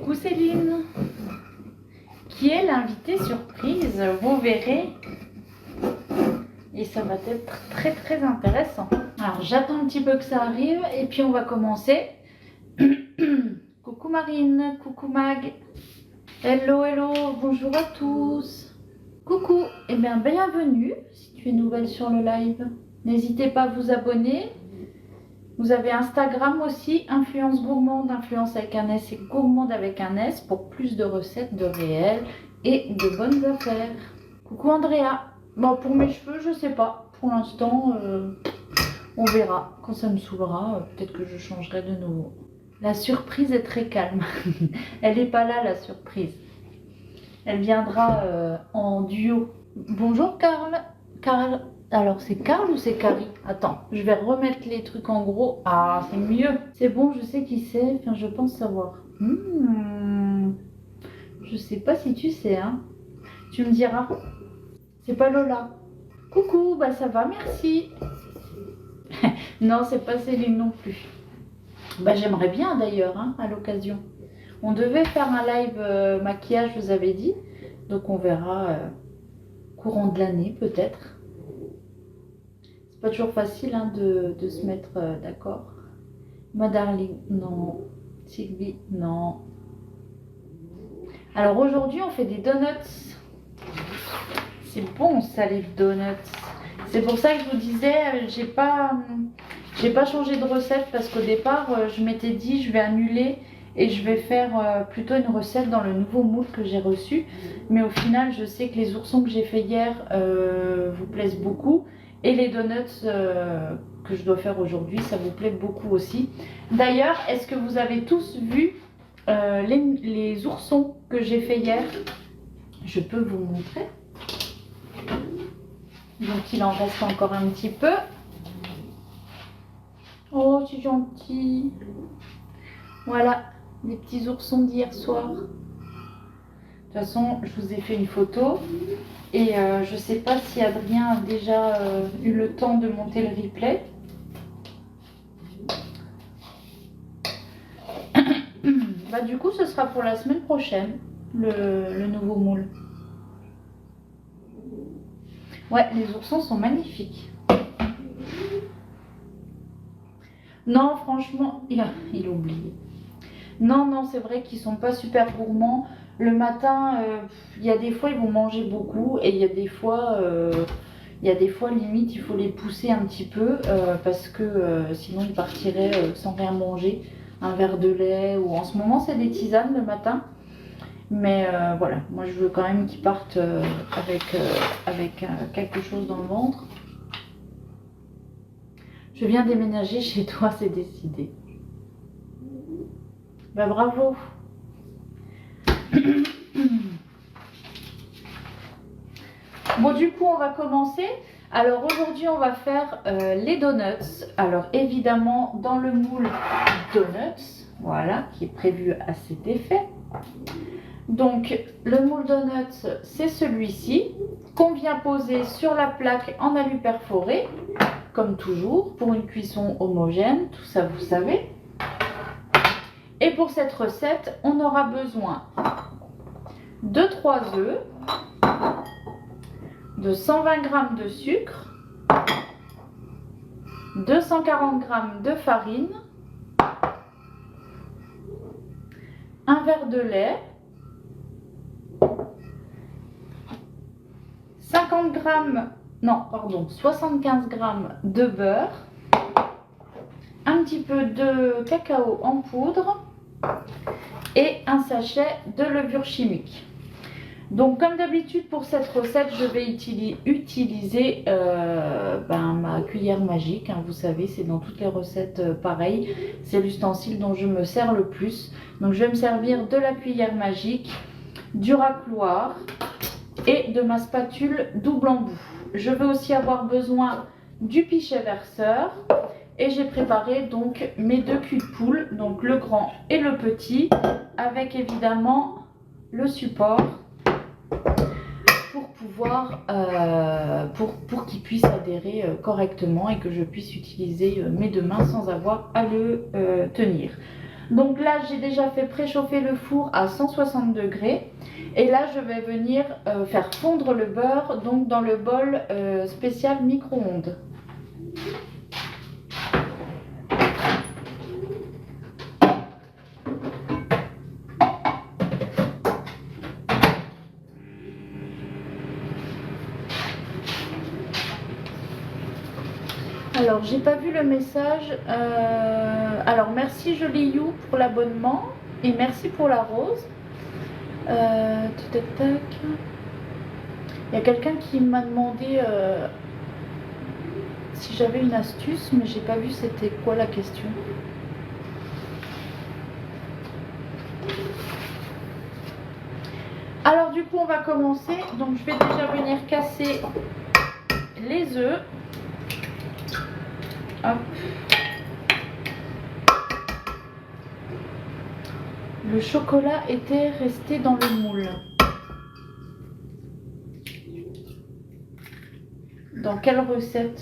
Coucou Céline, qui est l'invitée surprise, vous verrez. Et ça va être très très intéressant. Alors j'attends un petit peu que ça arrive et puis on va commencer. Coucou Marine, coucou Mag. Hello, hello, bonjour à tous. Coucou, et bien bienvenue si tu es nouvelle sur le live. N'hésitez pas à vous abonner. Vous avez Instagram aussi, Influence Gourmande, Influence avec un S et Gourmande avec un S pour plus de recettes de réel et de bonnes affaires. Coucou Andrea. Bon, pour mes cheveux, je sais pas. Pour l'instant, on verra. Quand ça me saoulera, peut-être que je changerai de nouveau. La surprise est très calme. Elle n'est pas là, la surprise. Elle viendra en duo. Bonjour Karl. Karl. Alors c'est Karl ou c'est Carrie? Attends, je vais remettre les trucs en gros. Ah, c'est mieux. C'est bon, je sais qui c'est. Enfin, je pense savoir. Je sais pas si tu sais, hein. Tu me diras. C'est pas Lola. Coucou, bah ça va, merci. Non, c'est pas Céline non plus. Bah j'aimerais bien d'ailleurs, hein, à l'occasion. On devait faire un live maquillage, je vous avais dit. Donc on verra courant de l'année peut-être. C'est pas toujours facile hein, de se mettre d'accord. Ma darling, non. Sylvie, non. Alors aujourd'hui on fait des donuts. C'est bon ça les donuts. C'est pour ça que je vous disais, j'ai pas changé de recette parce qu'au départ je m'étais dit je vais annuler et je vais faire plutôt une recette dans le nouveau moule que j'ai reçu. Mais au final je sais que les oursons que j'ai fait hier vous plaisent beaucoup. Et les donuts que je dois faire aujourd'hui, ça vous plaît beaucoup aussi. D'ailleurs, est-ce que vous avez tous vu les oursons que j'ai fait hier? Je peux vous montrer. Donc il en reste encore un petit peu. Oh, c'est gentil. Voilà, les petits oursons d'hier soir. De toute façon, je vous ai fait une photo. Et je sais pas si Adrien a déjà eu le temps de monter le replay. Bah du coup, ce sera pour la semaine prochaine, le nouveau moule. Ouais, les oursons sont magnifiques. Non, franchement, il a oublié. Non, c'est vrai qu'ils sont pas super gourmands. Le matin, il y a des fois, ils vont manger beaucoup. Et il y a des fois, limite, il faut les pousser un petit peu. Parce que sinon, ils partiraient sans rien manger. Un verre de lait ou en ce moment, c'est des tisanes le matin. Mais voilà, moi, je veux quand même qu'ils partent avec quelque chose dans le ventre. Je viens déménager chez toi, c'est décidé. Bah bravo. Bon du coup on va commencer. Alors aujourd'hui on va faire les donuts. Alors évidemment dans le moule donuts, voilà, qui est prévu à cet effet. Donc le moule donuts c'est celui-ci qu'on vient poser sur la plaque en alu perforé, comme toujours, pour une cuisson homogène, tout ça vous savez. Et pour cette recette, on aura besoin de 3 œufs, de 120 g de sucre, 240 g de farine, un verre de lait, 75 g de beurre, un petit peu de cacao en poudre et un sachet de levure chimique. Donc comme d'habitude pour cette recette, je vais utiliser ma cuillère magique. Hein, vous savez, c'est dans toutes les recettes pareil. C'est l'ustensile dont je me sers le plus. Donc je vais me servir de la cuillère magique, du racloir et de ma spatule double embout. Je vais aussi avoir besoin du pichet verseur. Et j'ai préparé donc mes 2 culs de poule, donc le grand et le petit, avec évidemment le support pour pouvoir, pour qu'il puisse adhérer correctement et que je puisse utiliser mes 2 mains sans avoir à le tenir. Donc là, j'ai déjà fait préchauffer le four à 160 degrés. Et là, je vais venir faire fondre le beurre donc dans le bol spécial micro-ondes. Alors, j'ai pas vu le message. Alors, merci Jolie You pour l'abonnement et merci pour la rose. Tac, tac. Il y a quelqu'un qui m'a demandé si j'avais une astuce, mais j'ai pas vu c'était quoi la question. Alors du coup on va commencer. Donc je vais déjà venir casser les œufs. Hop. Le chocolat était resté dans le moule. Dans quelle recette?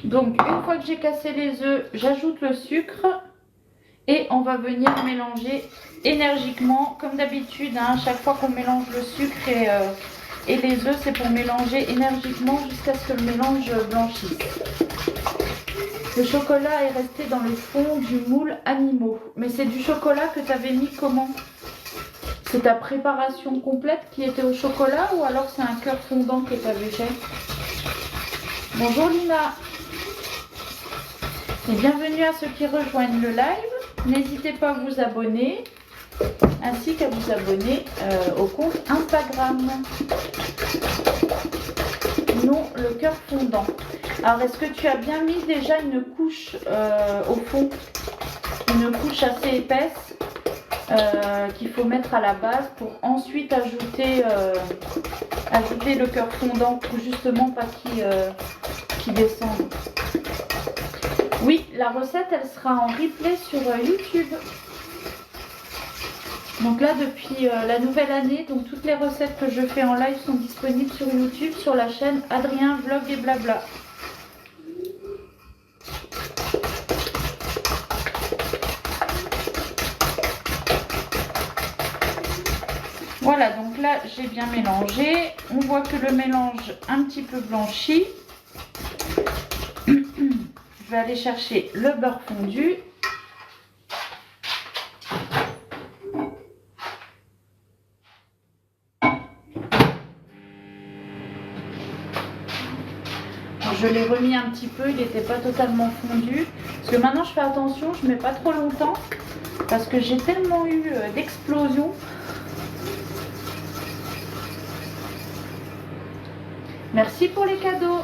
Donc une fois que j'ai cassé les œufs, j'ajoute le sucre et on va venir mélanger énergiquement comme d'habitude. Hein, chaque fois qu'on mélange le sucre et les œufs, c'est pour mélanger énergiquement jusqu'à ce que le mélange blanchisse. Le chocolat est resté dans le fond du moule animaux. Mais c'est du chocolat que tu avais mis comment? C'est ta préparation complète qui était au chocolat ou alors c'est un cœur fondant que tu avais fait? Bonjour Lina. Et bienvenue à ceux qui rejoignent le live. N'hésitez pas à vous abonner ainsi qu'à vous abonner au compte Instagram. Non, le cœur fondant. Alors, est-ce que tu as bien mis déjà une couche au fond? Une couche assez épaisse qu'il faut mettre à la base pour ensuite ajouter le cœur fondant pour justement pas qu'il descende. Oui, la recette, elle sera en replay sur YouTube. Donc là, depuis la nouvelle année, donc toutes les recettes que je fais en live sont disponibles sur YouTube, sur la chaîne Adrien Vlog et Blabla. Voilà, donc là, j'ai bien mélangé. On voit que le mélange un petit peu blanchi. Je vais aller chercher le beurre fondu. Je l'ai remis un petit peu, il n'était pas totalement fondu. Parce que maintenant je fais attention, je ne mets pas trop longtemps. Parce que j'ai tellement eu d'explosions. Merci pour les cadeaux.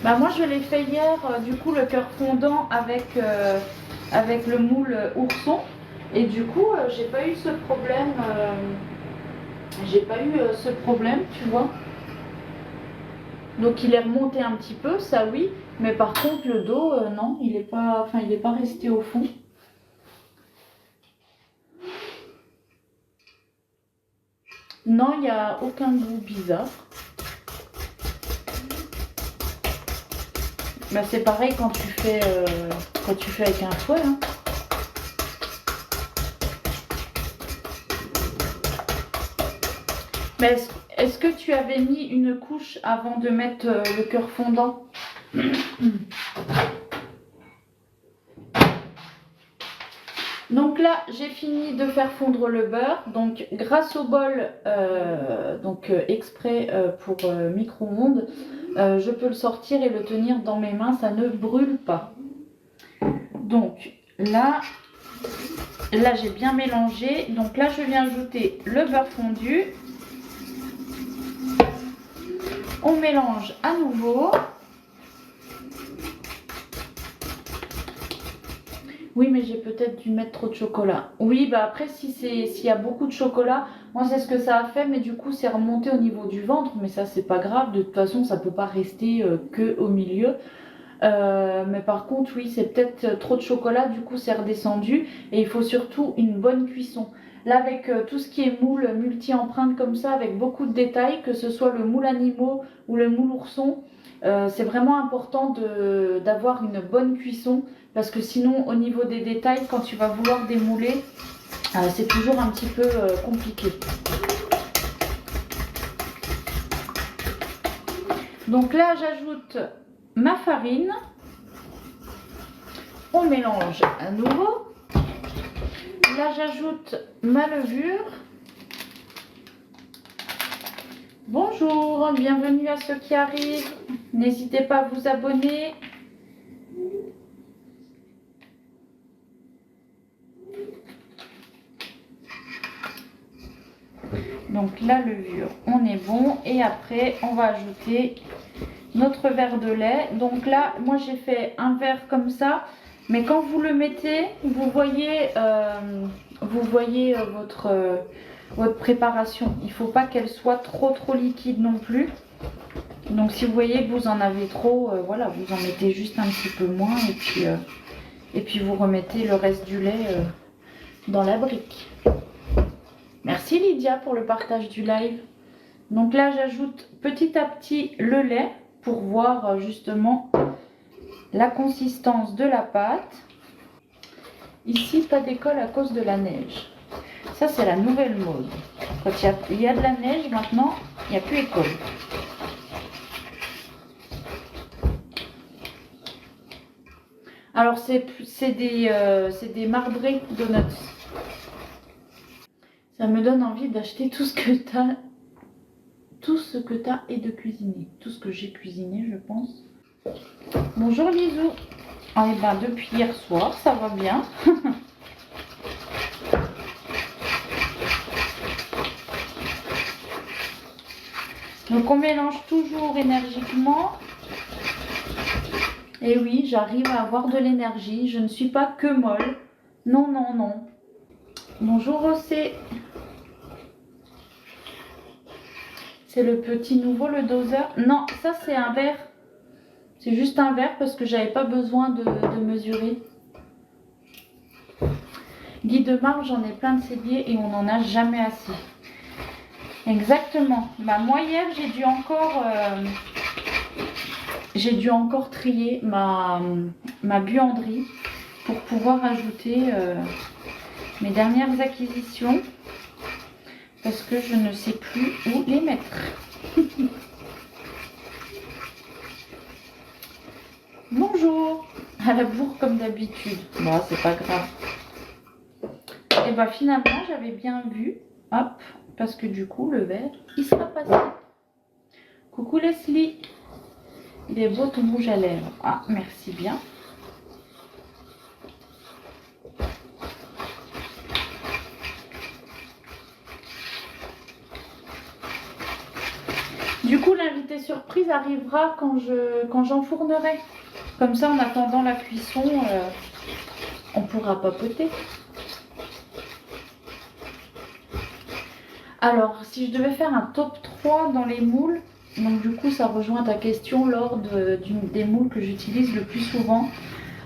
Bah moi je l'ai fait hier, du coup le cœur fondant avec le moule ourson. Et du coup, j'ai pas eu ce problème. Tu vois. Donc il est remonté un petit peu, ça oui. Mais par contre, le dos, non, il est pas resté au fond. Non, il n'y a aucun goût bizarre. Bah, c'est pareil quand tu fais avec un fouet. Hein. Mais est-ce que tu avais mis une couche avant de mettre le cœur fondant? Donc là, j'ai fini de faire fondre le beurre. Donc grâce au bol exprès pour micro-ondes, je peux le sortir et le tenir dans mes mains, ça ne brûle pas. Donc là j'ai bien mélangé. Donc là, je viens ajouter le beurre fondu. On mélange à nouveau. Oui, mais j'ai peut-être dû mettre trop de chocolat. Oui, bah après, s'il y a beaucoup de chocolat, moi, c'est ce que ça a fait, mais du coup, c'est remonté au niveau du ventre. Mais ça, c'est pas grave. De toute façon, ça peut pas rester que au milieu. Mais par contre, oui, c'est peut-être trop de chocolat, du coup c'est redescendu. Et il faut surtout une bonne cuisson. Là, avec tout ce qui est moule multi-empreintes comme ça, avec beaucoup de détails, que ce soit le moule animaux ou le moule ourson, c'est vraiment important d'avoir une bonne cuisson. Parce que sinon, au niveau des détails, quand tu vas vouloir démouler, c'est toujours un petit peu compliqué. Donc là, j'ajoute ma farine. On mélange à nouveau. Là, j'ajoute ma levure. Bonjour, bienvenue à ceux qui arrivent. N'hésitez pas à vous abonner. Donc la levure, on est bon. Et après, on va ajouter notre verre de lait. Donc là, moi j'ai fait un verre comme ça. Mais quand vous le mettez, vous voyez votre préparation. Il ne faut pas qu'elle soit trop liquide non plus. Donc si vous voyez que vous en avez trop, voilà, vous en mettez juste un petit peu moins. Et puis vous remettez le reste du lait dans la brique. Merci Lydia pour le partage du live. Donc là, j'ajoute petit à petit le lait pour voir justement la consistance de la pâte. Ici, pas d'école à cause de la neige. Ça, c'est la nouvelle mode. Quand il y a de la neige, maintenant, il n'y a plus école. Alors, c'est des marbrés donuts. Ça me donne envie d'acheter tout ce que tu as. Tout ce que tu as et de cuisiner. Tout ce que j'ai cuisiné, je pense. Bonjour Lisou. Ah, et ben, depuis hier soir, ça va bien. Donc on mélange toujours énergiquement. Et oui, j'arrive à avoir de l'énergie. Je ne suis pas que molle. Non, non, non. Bonjour Rossé. C'est le petit nouveau, le doseur. Non, ça c'est un verre. C'est juste un verre parce que j'avais pas besoin de mesurer. Guy de marbre, j'en ai plein de celliers et on n'en a jamais assez. Exactement. Bah, moi hier, j'ai dû encore trier ma buanderie pour pouvoir ajouter mes dernières acquisitions parce que je ne sais plus où les mettre. Bonjour, à la bourre comme d'habitude. Bon, c'est pas grave. Et bah finalement, j'avais bien vu, hop, parce que du coup, le verre, il sera passé. Coucou Leslie. Il est beau ton rouge à lèvres. Ah, merci bien. Du coup, l'invité surprise arrivera quand j'enfournerai. Comme ça, en attendant la cuisson, on pourra papoter. Alors, si je devais faire un top 3 dans les moules, donc du coup, ça rejoint ta question lors des moules que j'utilise le plus souvent.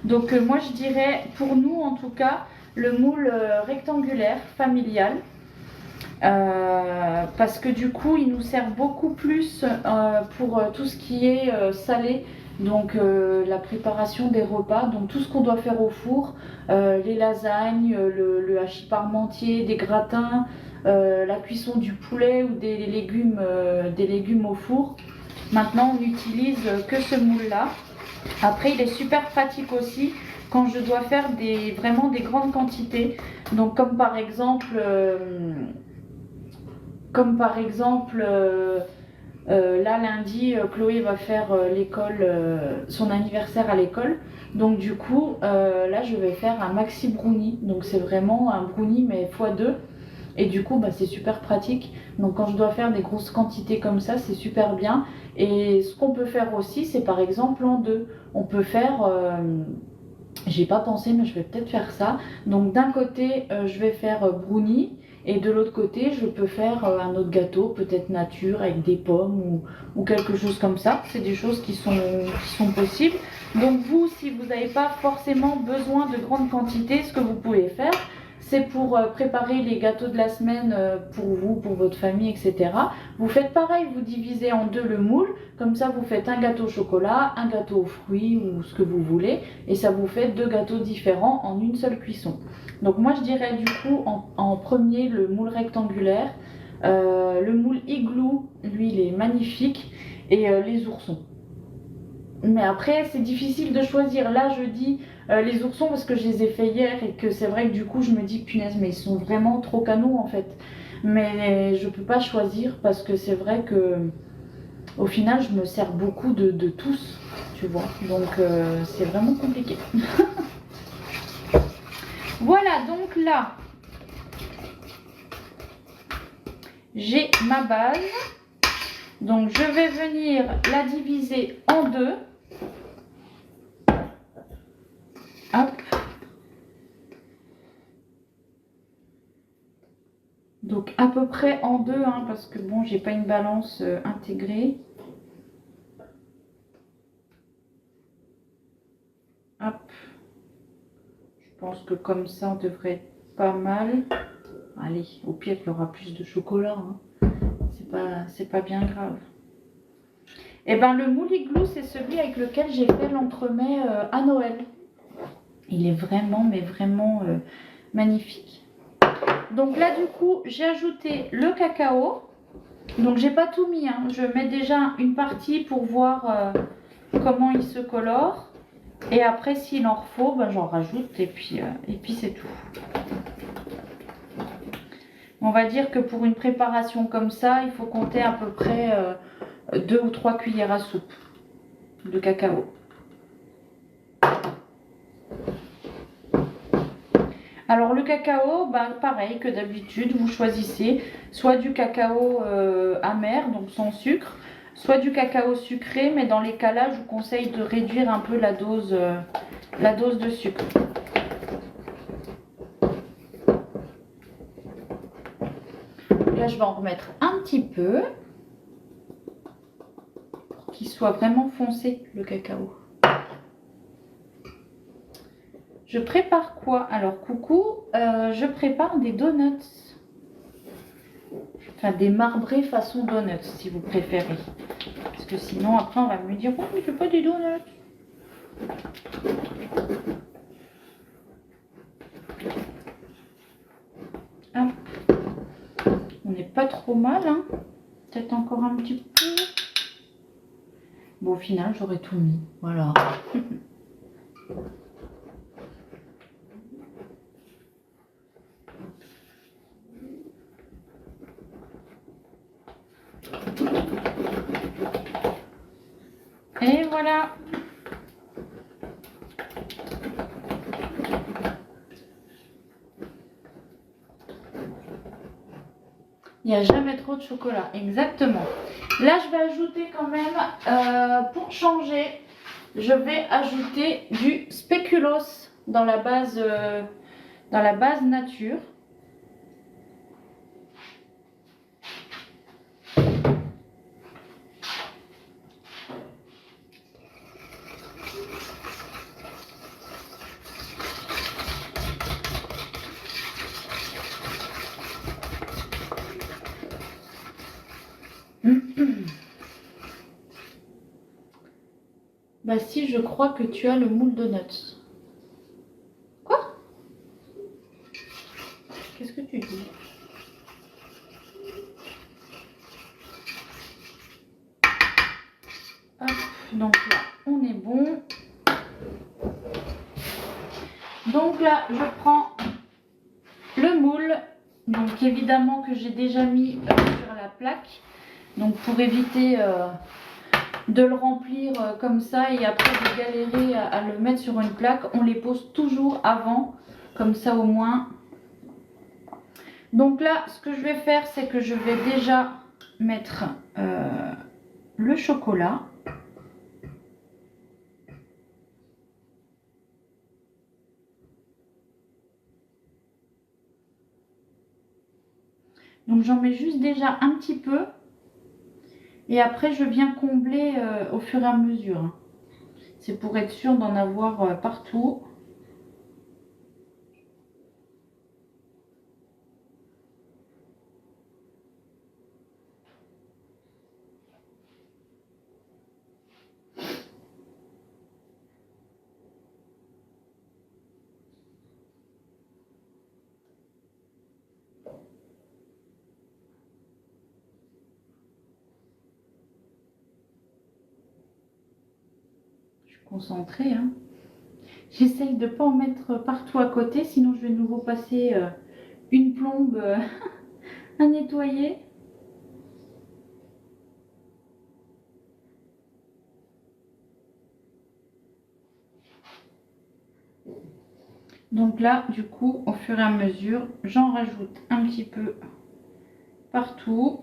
Donc, moi, je dirais, pour nous en tout cas, le moule rectangulaire, familial. Parce que du coup, il nous sert beaucoup plus pour tout ce qui est salé. Donc la préparation des repas, donc tout ce qu'on doit faire au four, les lasagnes, le hachis parmentier, des gratins, la cuisson du poulet ou des légumes au four. Maintenant on n'utilise que ce moule là. Après il est super pratique aussi quand je dois faire vraiment des grandes quantités. Donc comme par exemple là lundi, Chloé va faire son anniversaire à l'école. Donc du coup, là je vais faire un maxi brownie. Donc c'est vraiment un brownie mais x2. Et du coup, bah, c'est super pratique. Donc quand je dois faire des grosses quantités comme ça, c'est super bien. Et ce qu'on peut faire aussi, c'est par exemple en deux. On peut faire... j'ai pas pensé, mais je vais peut-être faire ça. Donc d'un côté, je vais faire brownie. Et de l'autre côté, je peux faire un autre gâteau, peut-être nature, avec des pommes ou quelque chose comme ça. C'est des choses qui sont possibles. Donc vous, si vous n'avez pas forcément besoin de grandes quantités, ce que vous pouvez faire, c'est pour préparer les gâteaux de la semaine pour vous, pour votre famille, etc. Vous faites pareil, vous divisez en deux le moule, comme ça vous faites un gâteau au chocolat, un gâteau aux fruits ou ce que vous voulez, et ça vous fait deux gâteaux différents en une seule cuisson. Donc moi je dirais du coup en premier le moule rectangulaire, le moule igloo, lui il est magnifique, et les oursons. Mais après, c'est difficile de choisir. Là, je dis les oursons parce que je les ai fait hier et que c'est vrai que du coup, je me dis punaise, mais ils sont vraiment trop canaux en fait. Mais je peux pas choisir parce que c'est vrai que au final, je me sers beaucoup de tous, tu vois. Donc, c'est vraiment compliqué. Voilà, donc là, j'ai ma base. Donc, je vais venir la diviser en deux. Hop. Donc à peu près en deux, hein, parce que bon, j'ai pas une balance intégrée. Hop. Je pense que comme ça, on devrait être pas mal. Allez, au pire, il y aura plus de chocolat. Hein. C'est pas bien grave. Et ben le moule igloo, c'est celui avec lequel j'ai fait l'entremets à Noël. Il est vraiment, mais vraiment magnifique. Donc là, du coup, j'ai ajouté le cacao. Donc j'ai pas tout mis, hein. Je mets déjà une partie pour voir comment il se colore. Et après, s'il en faut, ben, j'en rajoute et puis c'est tout. On va dire que pour une préparation comme ça, il faut compter à peu près 2 ou 3 cuillères à soupe de cacao. Alors le cacao, ben, pareil que d'habitude, vous choisissez soit du cacao amer, donc sans sucre, soit du cacao sucré, mais dans les cas-là, je vous conseille de réduire un peu la dose de sucre. Là, je vais en remettre un petit peu pour qu'il soit vraiment foncé, le cacao. Je prépare quoi? Alors, coucou, je prépare des donuts. Enfin, des marbrés façon donuts, si vous préférez. Parce que sinon, après, on va me dire, oh, mais je fais pas des donuts. Hop. On n'est pas trop mal, hein. Peut-être encore un petit peu. Bon, au final, j'aurais tout mis. Voilà. Et voilà. Il n'y a jamais trop de chocolat, exactement. Là, je vais ajouter quand même, pour changer, je vais ajouter du spéculoos dans la base nature. Bah si, je crois que tu as le moule donuts. Quoi? Qu'est-ce que tu dis? Hop, donc là, on est bon. Donc là, je prends le moule. Donc évidemment que j'ai déjà mis sur la plaque. Donc pour éviter de le remplir comme ça et après de galérer à le mettre sur une plaque, on les pose toujours avant, comme ça au moins. Donc là, ce que je vais faire, c'est que je vais déjà mettre le chocolat. Donc j'en mets juste déjà un petit peu. Et après, je viens combler au fur et à mesure. C'est pour être sûr d'en avoir partout. Concentrée, hein. J'essaye de ne pas en mettre partout à côté, sinon je vais de nouveau passer une plombe à nettoyer. Donc là, du coup, au fur et à mesure, j'en rajoute un petit peu partout.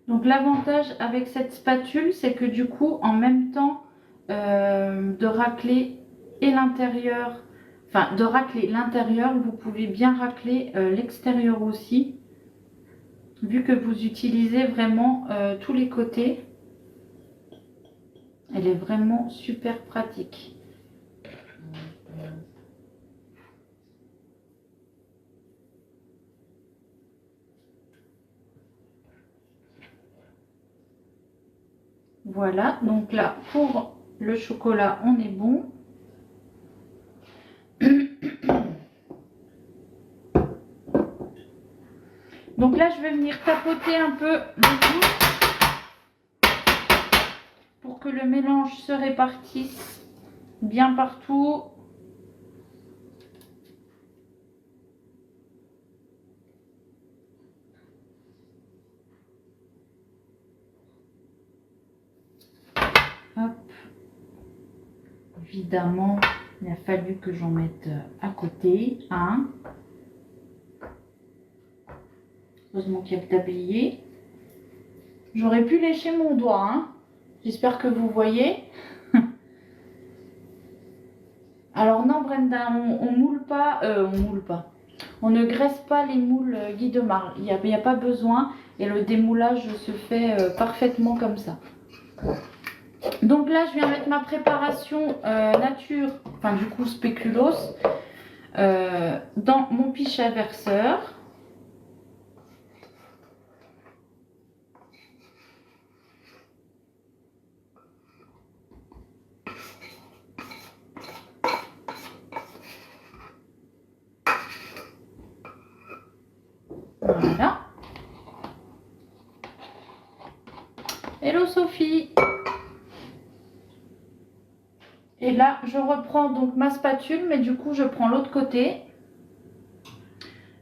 Donc l'avantage avec cette spatule, c'est que du coup, en même temps de racler et l'intérieur, enfin de racler l'intérieur, vous pouvez bien racler l'extérieur aussi, vu que vous utilisez vraiment tous les côtés. Elle est vraiment super pratique. Voilà, donc là, pour le chocolat, on est bon. Donc là, je vais venir tapoter un peu le tout pour que le mélange se répartisse bien partout. Hop. Évidemment, il a fallu que j'en mette à côté. Hein. Heureusement qu'il y a le tablier. J'aurais pu lécher mon doigt. Hein. J'espère que vous voyez. Alors non Brenda, on moule pas, on ne graisse pas les moules Guy de Marle. Il n'y a pas besoin et le démoulage se fait parfaitement comme ça. Donc là, je viens mettre ma préparation nature, enfin du coup spéculoos, dans mon pichet verseur. Voilà. Hello Sophie. Et là, je reprends donc ma spatule, mais du coup, je prends l'autre côté.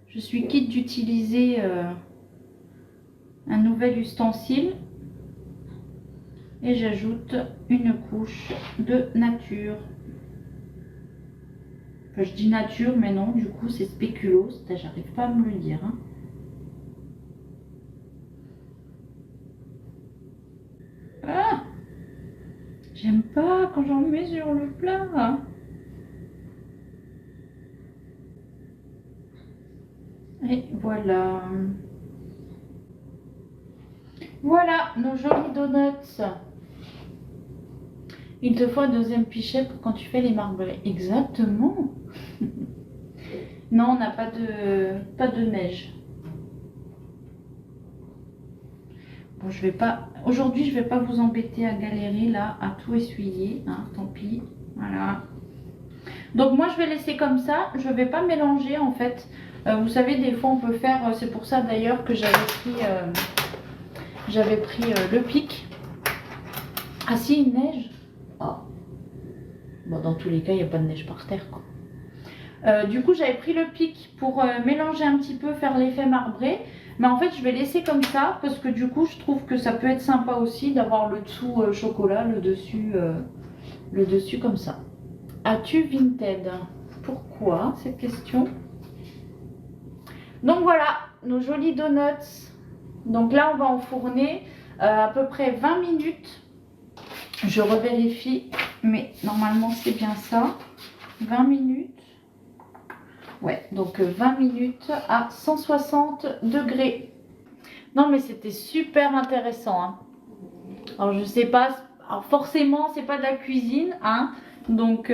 Je suis quitte d'utiliser un nouvel ustensile. Et j'ajoute une couche de nature. Enfin, je dis nature, mais non, du coup, c'est spéculoos. J'arrive pas à me le dire. Hein. Ah! J'aime pas quand j'en mets sur le plat. Et voilà. Voilà nos jolis donuts. Il te faut un deuxième pichet pour quand tu fais les marbrés. Exactement. Non, on n'a pas de neige. Bon, je vais pas. Aujourd'hui, je vais pas vous embêter à galérer là, à tout essuyer. Hein, tant pis. Voilà. Donc moi, je vais laisser comme ça. Je vais pas mélanger en fait. Vous savez, des fois, on peut faire. C'est pour ça d'ailleurs que j'avais pris le pic. Ah si, il neige. Oh. Bon, dans tous les cas, il n'y a pas de neige par terre, quoi. Du coup, j'avais pris le pic pour mélanger un petit peu, faire l'effet marbré. Mais en fait, je vais laisser comme ça parce que du coup, je trouve que ça peut être sympa aussi d'avoir le dessous chocolat, le dessus comme ça. As-tu Vinted? Pourquoi cette question? Donc voilà, nos jolis donuts. Donc là, on va enfourner à peu près 20 minutes Je revérifie, mais normalement c'est bien ça. 20 minutes. Ouais, donc 20 minutes à 160 degrés. Non, mais c'était super intéressant, hein. Alors, je sais pas, alors forcément, c'est pas de la cuisine, hein. Donc,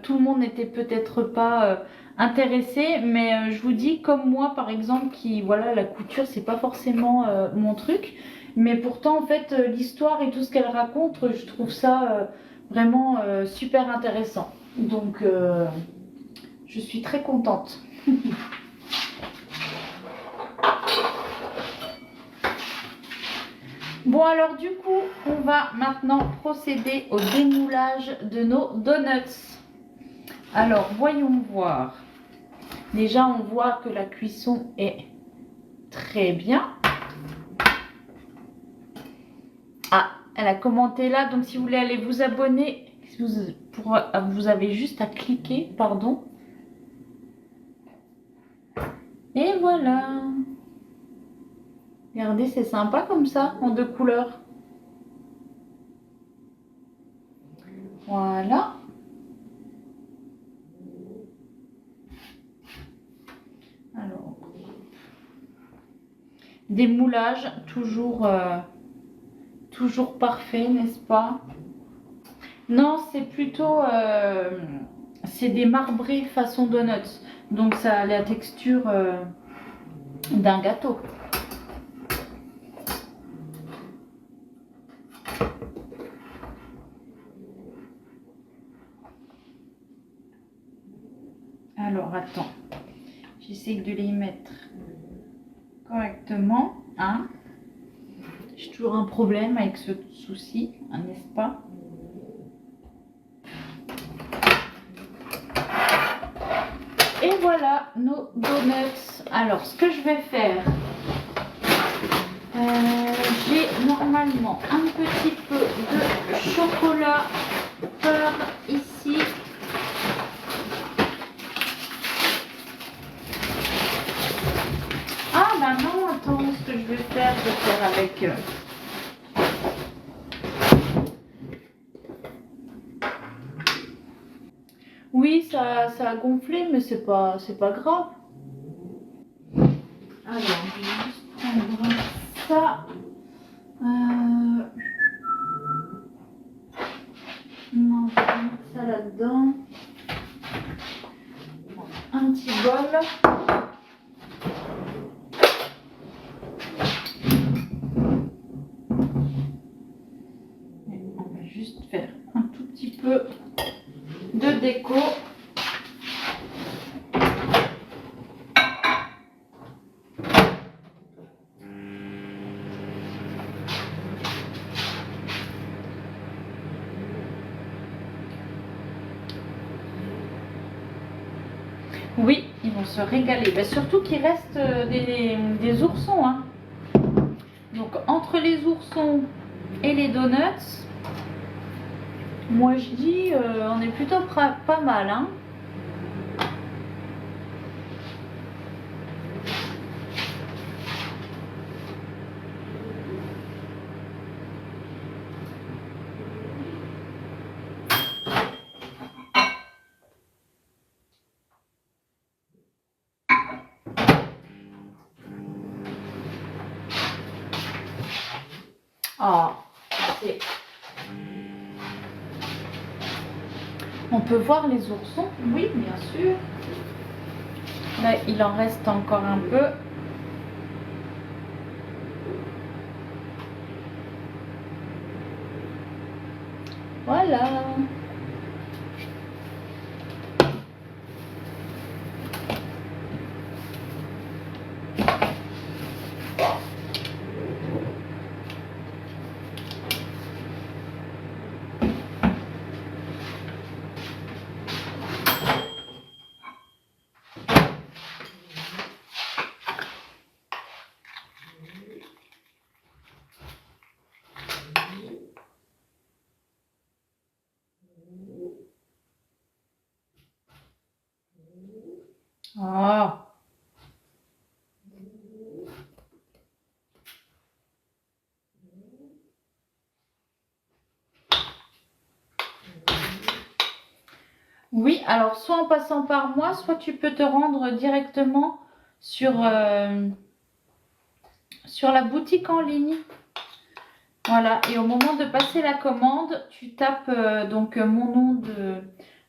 tout le monde n'était peut-être pas intéressé, mais je vous dis, comme moi, par exemple, qui, voilà, la couture, c'est pas forcément mon truc. Mais pourtant, en fait, l'histoire et tout ce qu'elle raconte, je trouve ça vraiment super intéressant. Donc, je suis très contente. Bon, alors du coup, on va maintenant procéder au démoulage de nos donuts. Alors, voyons voir. Déjà, on voit que la cuisson est très bien. Ah, elle a commenté là, donc si vous voulez aller vous abonner, vous avez juste à cliquer, pardon. Et voilà. Regardez, c'est sympa comme ça, en 2 couleurs. Voilà. Alors, démoulage, toujours parfait, n'est-ce pas? Non, c'est plutôt... c'est des marbrés façon donuts. Donc ça a la texture d'un gâteau. Alors, attends. J'essaie de les mettre correctement. Hein. J'ai toujours un problème avec ce souci, hein, n'est-ce pas? Et voilà nos donuts. Alors, ce que je vais faire, j'ai normalement un petit peu de chocolat beurre ici. Ah bah non, attends, ce que je vais faire avec... Oui, ça a gonflé, mais c'est pas grave. Alors, je vais juste prendre ça. Non, je vais mettre ça là-dedans. Un petit bol. Et on va juste faire un tout petit peu de déco. Oui, ils vont se régaler. Ben, surtout qu'il reste des oursons. Hein. Donc entre les oursons et les donuts, moi je dis on est plutôt pas mal. Hein. Ah, on peut voir les oursons, oui, bien sûr. Là, il en reste encore un peu. Voilà. Ah. Oui, alors soit en passant par moi, soit tu peux te rendre directement sur la boutique en ligne. Voilà, et au moment de passer la commande, tu tapes donc mon nom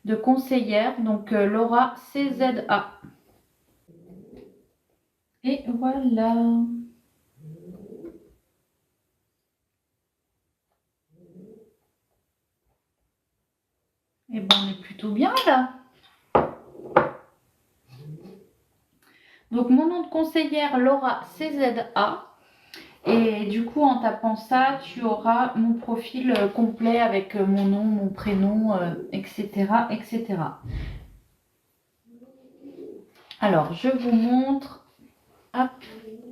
de conseillère, donc Laura CZA. Et voilà. Et ben on est plutôt bien là. Donc mon nom de conseillère Laura CZA. Et du coup, en tapant ça, tu auras mon profil complet avec mon nom, mon prénom, etc., etc. Alors, je vous montre. Hop.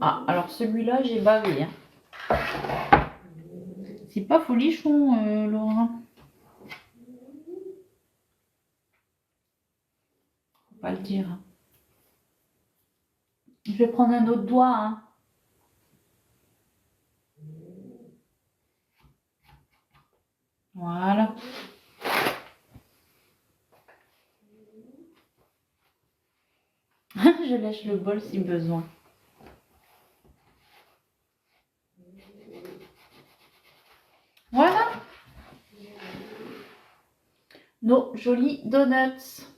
Ah, alors celui-là, j'ai bavé. Hein. C'est pas folichon, Laura. Faut pas le dire. Je vais prendre un autre doigt. Hein. Voilà. Je lèche le bol si besoin. Voilà. Nos jolis donuts.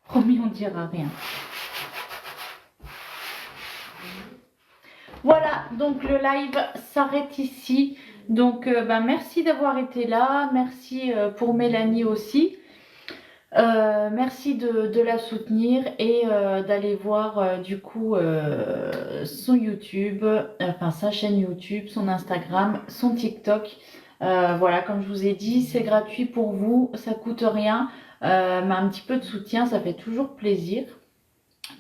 Promis, on dira rien. Voilà, donc le live s'arrête ici. Donc, merci d'avoir été là. Merci pour Mélanie aussi. Merci de la soutenir et d'aller voir du coup son YouTube, enfin sa chaîne YouTube, son Instagram, son TikTok. Voilà, comme je vous ai dit, c'est gratuit pour vous, ça coûte rien, mais un petit peu de soutien, ça fait toujours plaisir.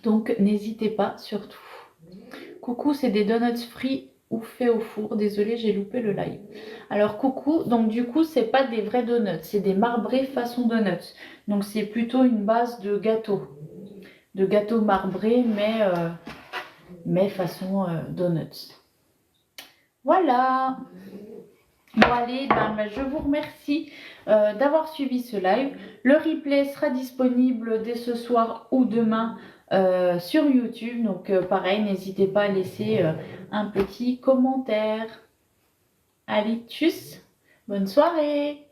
Donc n'hésitez pas surtout. Coucou, c'est des donuts frits ou faits au four. Désolée, j'ai loupé le live. Alors coucou, donc du coup, c'est pas des vrais donuts, c'est des marbrés façon donuts. Donc c'est plutôt une base de gâteau marbré, mais façon donuts. Voilà. Bon allez, je vous remercie d'avoir suivi ce live. Le replay sera disponible dès ce soir ou demain sur YouTube. Donc pareil, n'hésitez pas à laisser un petit commentaire. Allez, tchuss, bonne soirée.